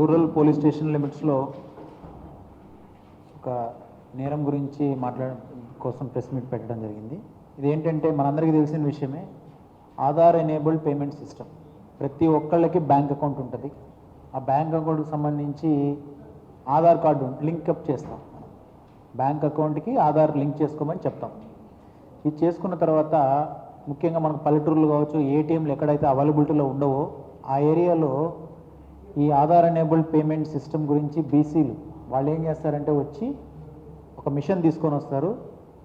Rural police station లిమిట్స్లో ఒక నేరం గురించి కోసం ప్రెస్ మీట్ పెట్టడం జరిగింది. ఇదేంటంటే మనందరికీ తెలిసిన విషయమే, ఆధార్ ఎనేబుల్డ్ పేమెంట్ సిస్టమ్. ప్రతి ఒక్కళ్ళకి బ్యాంక్ అకౌంట్ ఉంటుంది. ఆ బ్యాంక్ అకౌంట్కి సంబంధించి ఆధార్ కార్డు లింకప్ చేస్తాం. బ్యాంక్ అకౌంట్కి ఆధార్ లింక్ చేసుకోమని చెప్తాం. ఇది చేసుకున్న తర్వాత ముఖ్యంగా మనకు పల్లెటూరులు కావచ్చు, ఏటీఎంలు ఎక్కడైతే అవైలబిలిటీలో ఉండవో ఆ ఏరియాలో ఈ ఆధార్ ఎనేబుల్డ్ పేమెంట్ సిస్టమ్ గురించి బీసీలు వాళ్ళు ఏం చేస్తారంటే వచ్చి ఒక మిషన్ తీసుకొని వస్తారు.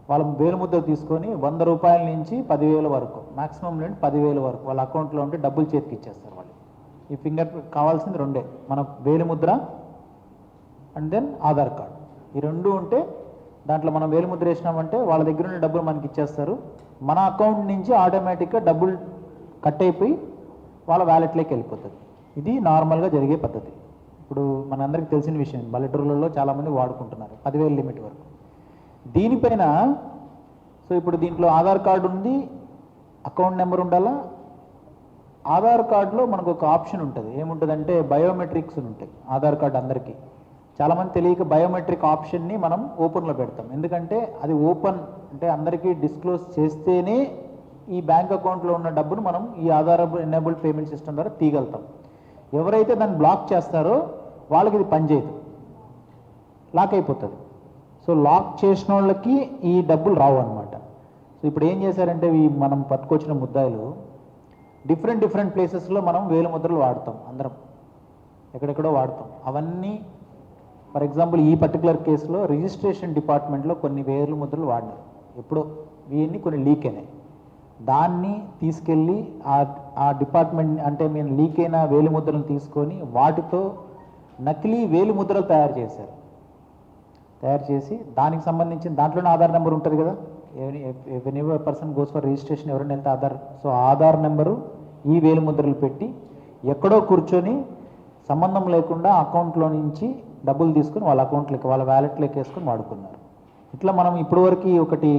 వాళ్ళ వేలుముద్ర తీసుకొని 100 రూపాయల నుంచి 10,000 వరకు, మ్యాక్సిమం నుండి 10,000 వరకు వాళ్ళ అకౌంట్లో ఉంటే డబ్బులు చేతికి ఇచ్చేస్తారు వాళ్ళు. ఈ ఫింగర్ కావాల్సింది రెండే, మన వేలుముద్ర అండ్ దెన్ ఆధార్ కార్డ్. ఈ రెండు ఉంటే దాంట్లో మనం వేలుముద్ర వేసినామంటే వాళ్ళ దగ్గర ఉన్న డబ్బులు మనకి ఇచ్చేస్తారు. మన అకౌంట్ నుంచి ఆటోమేటిక్గా డబ్బులు కట్ అయిపోయి వాళ్ళ వ్యాలెట్లోకి వెళ్ళిపోతుంది. ఇది నార్మల్గా జరిగే పద్ధతి. ఇప్పుడు మనందరికీ తెలిసిన విషయం, పల్లెటూరులలో చాలామంది వాడుకుంటున్నారు 10,000 లిమిట్ వరకు. దీనిపైన ఇప్పుడు దీంట్లో ఆధార్ కార్డు ఉంది, అకౌంట్ నెంబర్ ఉండాలా. ఆధార్ కార్డులో మనకు ఒక ఆప్షన్ ఉంటుంది. ఏముంటుందంటే బయోమెట్రిక్స్ ఉంటాయి ఆధార్ కార్డు అందరికీ. చాలామంది తెలియక బయోమెట్రిక్ ఆప్షన్ని మనం ఓపెన్లో పెడతాం. ఎందుకంటే అది ఓపెన్ అంటే అందరికీ డిస్క్లోజ్ చేస్తేనే ఈ బ్యాంక్ అకౌంట్లో ఉన్న డబ్బును మనం ఈ ఆధార్ ఎనేబుల్డ్ పేమెంట్ సిస్టమ్ ద్వారా తీయగలుగుతాం. ఎవరైతే దాన్ని బ్లాక్ చేస్తారో వాళ్ళకి ఇది పనిచేయదు, లాక్ అయిపోతుంది. సో లాక్ చేసిన వాళ్ళకి ఈ డబ్బులు రావు అనమాట. సో ఇప్పుడు ఏం చేశారంటే ఈ మనం పట్టుకొచ్చిన ముద్దాయిలు డిఫరెంట్ ప్లేసెస్లో మనం వేలుముద్రలు వాడతాం, అందరం ఎక్కడెక్కడో వాడతాం. అవన్నీ ఫర్ ఎగ్జాంపుల్ ఈ పర్టికులర్ కేసులో రిజిస్ట్రేషన్ డిపార్ట్మెంట్లో కొన్ని వేలుముద్రలు వాడినారు. ఎప్పుడో ఇవన్నీ కొన్ని లీక్ అయినాయి. దాన్ని తీసుకెళ్ళి ఆ డిపార్ట్మెంట్ అంటే మేము లీక్ అయిన వేలుముద్రలను తీసుకొని వాటితో నకిలీ వేలుముద్రలు తయారు చేసి దానికి సంబంధించిన దాంట్లోనే ఆధార్ నెంబర్ ఉంటుంది కదా, any person goes for registration ఎవరైనా వెళ్తే ఆధార్, సో ఆధార్ నెంబరు ఈ వేలుముద్రలు పెట్టి ఎక్కడో కూర్చొని సంబంధం లేకుండా అకౌంట్లో నుంచి డబ్బులు తీసుకొని వాళ్ళ అకౌంట్లోకి వాళ్ళ వ్యాలెట్లోకి వేసుకొని వాడుకున్నారు. ఇట్లా మనం ఇప్పటివరకు ఒకటి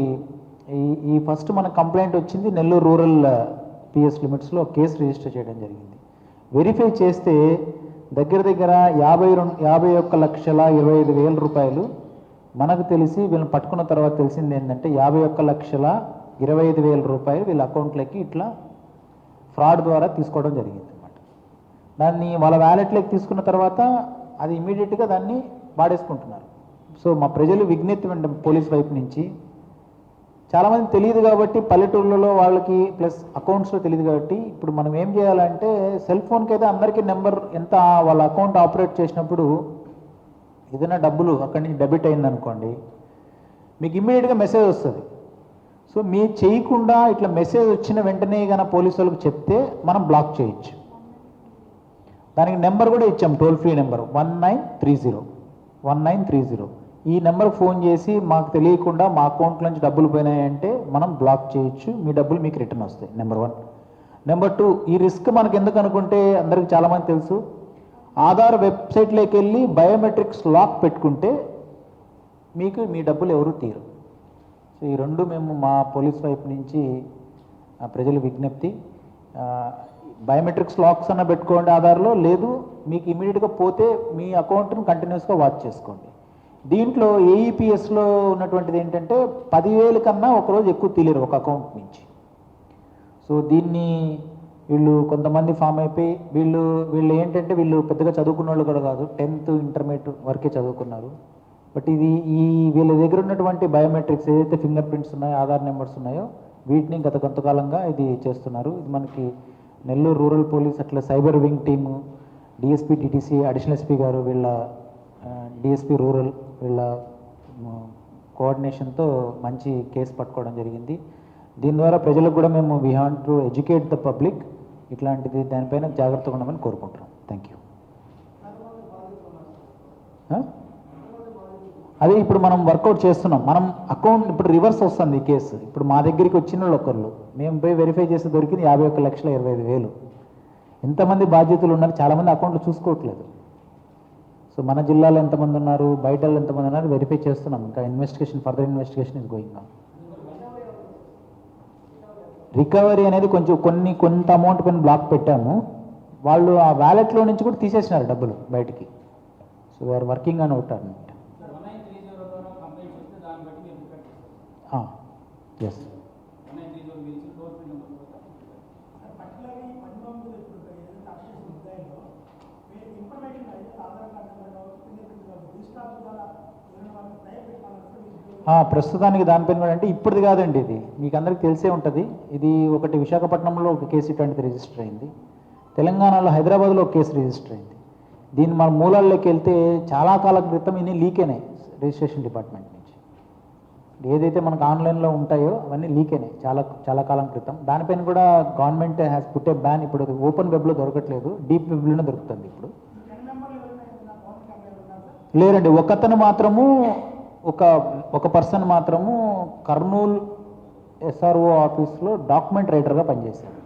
ఈ ఫస్ట్ మన కంప్లైంట్ వచ్చింది నెల్లూరు రూరల్ పిఎస్ లిమిట్స్లో కేసు రిజిస్టర్ చేయడం జరిగింది. వెరిఫై చేస్తే దగ్గర 51,25,000 రూపాయలు మనకు తెలిసి వీళ్ళని పట్టుకున్న తర్వాత తెలిసింది ఏంటంటే 51,25,000 రూపాయలు వీళ్ళ అకౌంట్లోకి ఇట్లా ఫ్రాడ్ ద్వారా తీసుకోవడం జరిగింది అన్నమాట. దాన్ని వాళ్ళ వ్యాలెట్లోకి తీసుకున్న తర్వాత అది ఇమీడియట్గా దాన్ని వాడేసుకుంటున్నారు. సో మా ప్రజలు విజ్ఞప్తి పోలీస్ వైపు నుంచి, చాలామంది తెలియదు కాబట్టి పల్లెటూర్లలో వాళ్ళకి ప్లస్ అకౌంట్స్లో తెలియదు కాబట్టి ఇప్పుడు మనం ఏం చేయాలంటే సెల్ ఫోన్కి అయితే అందరికీ నెంబర్ ఎంత వాళ్ళ అకౌంట్ ఆపరేట్ చేసినప్పుడు ఏదైనా డబ్బులు అక్కడి నుంచి డెబిట్ అయిందనుకోండి మీకు ఇమ్మీడియట్గా మెసేజ్ వస్తుంది. సో మీరు చేయకుండా ఇట్లా మెసేజ్ వచ్చిన వెంటనే కన్నా పోలీసు వాళ్ళకి చెప్తే మనం బ్లాక్ చేయొచ్చు. దానికి నెంబర్ కూడా ఇచ్చాం, టోల్ ఫ్రీ నెంబర్ 1930. ఈ నెంబర్కి ఫోన్ చేసి మాకు తెలియకుండా మా అకౌంట్ నుంచి డబ్బులు పోయినాయంటే మనం బ్లాక్ చేయొచ్చు, మీ డబ్బులు మీకు రిటర్న్ వస్తాయి. నెంబర్ 1. నెంబర్ 2, ఈ రిస్క్ మనకు ఎందుకు అనుకుంటే అందరికి చాలామంది తెలుసు, ఆధార్ వెబ్సైట్లోకి వెళ్ళి బయోమెట్రిక్స్ లాక్ పెట్టుకుంటే మీకు మీ డబ్బులు ఎవరు తీరు. సో ఈ రెండు మేము మా పోలీస్ వైపు నుంచి ప్రజల విజ్ఞప్తి, బయోమెట్రిక్స్ లాక్స్ అన్న పెట్టుకోండి ఆధార్లో, లేదు మీకు ఇమీడియట్గా పోతే మీ అకౌంట్ని కంటిన్యూస్గా వాచ్ చేసుకోండి. దీంట్లో ఏఈపిఎస్లో ఉన్నటువంటిది ఏంటంటే 10,000 కన్నా ఒకరోజు ఎక్కువ తీయలేరు ఒక అకౌంట్ నుంచి. సో దీన్ని వీళ్ళు కొంతమంది ఫామ్ అయిపోయి వీళ్ళు ఏంటంటే వీళ్ళు పెద్దగా చదువుకున్న వాళ్ళు కూడా కాదు, 10th ఇంటర్మీడియట్ వరకే చదువుకున్నారు. బట్ ఇది వీళ్ళ దగ్గర ఉన్నటువంటి బయోమెట్రిక్స్ ఏదైతే ఫింగర్ ప్రింట్స్ ఉన్నాయో, ఆధార్ నెంబర్స్ ఉన్నాయో వీటిని గత కొంతకాలంగా ఇది చేస్తున్నారు. ఇది మనకి నెల్లూరు రూరల్ పోలీస్ అట్లా cyber wing team, DSP TTC additional SP గారు, వీళ్ళ డిఎస్పీ రూరల్ వీళ్ళ కోఆర్డినేషన్తో మంచి కేసు పట్టుకోవడం జరిగింది. దీని ద్వారా ప్రజలకు కూడా మేము we want to educate the public, ఇట్లాంటిది దానిపైన జాగ్రత్తగా ఉండమని కోరుకుంటున్నాం. Thank you. అదే ఇప్పుడు మనం వర్కౌట్ చేస్తున్నాం. మనం అకౌంట్ ఇప్పుడు రివర్స్ వస్తుంది ఈ కేసు. ఇప్పుడు మా దగ్గరికి వచ్చిన వాళ్ళు ఒకళ్ళు, మేము పోయి వెరిఫై చేసి దొరికింది 51,25,000. ఎంతమంది బాధ్యతలు ఉన్నారు, చాలామంది అకౌంట్లు చూసుకోవట్లేదు. సో మన జిల్లాలో ఎంతమంది ఉన్నారు, బయట ఎంతమంది ఉన్నారు వెరిఫై చేస్తున్నాం. ఇంకా further investigation is going on. Recovery అనేది కొంత అమౌంట్ పైన బ్లాక్ పెట్టాము. వాళ్ళు ఆ వ్యాలెట్లో నుంచి కూడా తీసేసినారు డబ్బులు బయటికి. So we are working on out అన్నమాట. ఎస్. ప్రస్తుతానికి దానిపైన కూడా అంటే ఇప్పటిది కాదండి, ఇది మీకు అందరికీ తెలిసే ఉంటుంది. ఇది ఒకటి విశాఖపట్నంలో ఒక కేసు ఇటువంటిది రిజిస్టర్ అయింది, తెలంగాణలో హైదరాబాద్లో ఒక కేసు రిజిస్టర్ అయింది. దీన్ని మన మూలాల్లోకి వెళ్తే చాలా కాలం క్రితం ఇన్ని లీక్ అయినాయి రిజిస్ట్రేషన్ డిపార్ట్మెంట్ నుంచి. ఏదైతే మనకు ఆన్లైన్లో ఉంటాయో అవన్నీ లీక్ అయినాయి చాలా చాలా కాలం క్రితం. దానిపైన కూడా government has put a ban. ఇప్పుడు ఓపెన్ వెబ్లో దొరకట్లేదు, డీప్ వెబ్లోనే దొరుకుతుంది ఇప్పుడు. లేరండి, ఒకతను మాత్రము ఒక పర్సన్ మాత్రము కర్నూలు ఎస్ఆర్ఓ ఆఫీస్లో డాక్యుమెంట్ రైటర్గా పనిచేశాడు.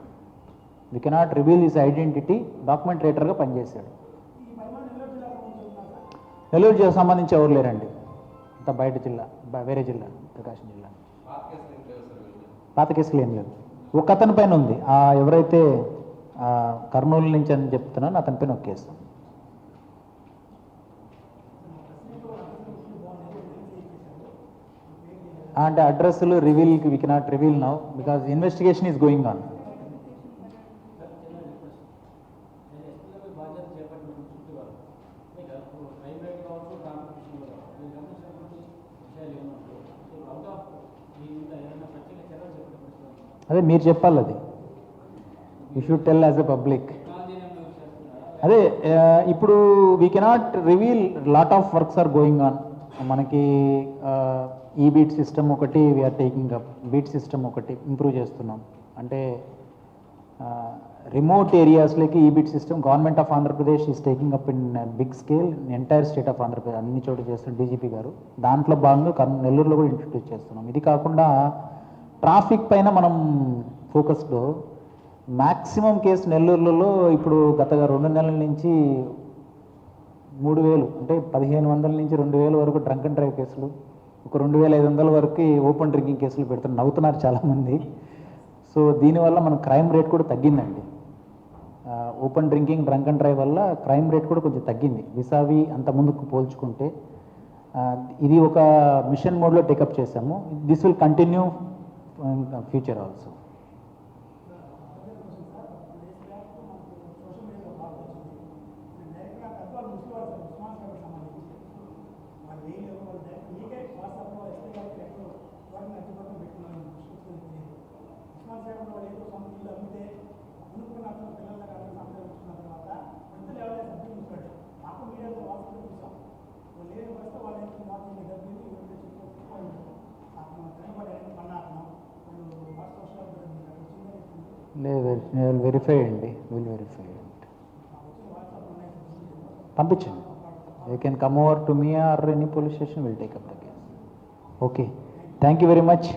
We cannot reveal his identity. Document రైటర్గా పనిచేశాడు. నెల్లూరు జిల్లాకు సంబంధించి ఎవరు లేరండి, అంత బయట జిల్లా, వేరే జిల్లా, ప్రకాశం జిల్లా. పాత కేసులు ఏం లేదు. ఒక అతని పైన ఉంది, ఎవరైతే కర్నూలు నుంచి అని చెప్తున్నాను అతని పైన ఒక కేసు. అంటే అడ్రస్లు రివీల్కి వి cannot reveal now because investigation is going on. అదే మీరు చెప్పాలి, అది you should tell as a public. అదే ఇప్పుడు we cannot reveal, lot of works are going on. మనకి ఈ బీట్ సిస్టమ్ ఒకటి we are taking up, beat system ఒకటి ఇంప్రూవ్ చేస్తున్నాం. అంటే రిమోట్ ఏరియాస్లోకి ఈ beat system government of Andhra Pradesh is taking up in big scale, entire state of Andhra Pradesh అన్ని చోట చేస్తున్న డీజీపీ గారు. దాంట్లో భాగంగా నెల్లూరులో కూడా ఇంట్రడ్యూస్ చేస్తున్నాం. ఇది కాకుండా ట్రాఫిక్ పైన మనం ఫోకస్లో మ్యాక్సిమం కేసు నెల్లూరులో ఇప్పుడు గత 2 నెలల నుంచి 3,000 అంటే 1,500 నుంచి 2,000 వరకు డ్రంక్ అండ్ డ్రైవ్ కేసులు, ఒక 2,500 వరకు ఓపెన్ డ్రింకింగ్ కేసులు పెడుతున్నారు. నవ్వుతున్నారు చాలామంది. సో దీనివల్ల మన క్రైమ్ రేట్ కూడా తగ్గిందండి. Open drinking, drunk and drive వల్ల క్రైమ్ రేట్ కూడా కొంచెం తగ్గింది విసావి అంత ముందుకు పోల్చుకుంటే. ఇది ఒక మిషన్ మోడ్లో టేకప్ చేశాము. This will continue future also. లేదు, వెరిఫై అండి, విల్ వెరిఫై. పంపించండి. You can come over to me or any police station, will take up the case. Okay, thank you very much.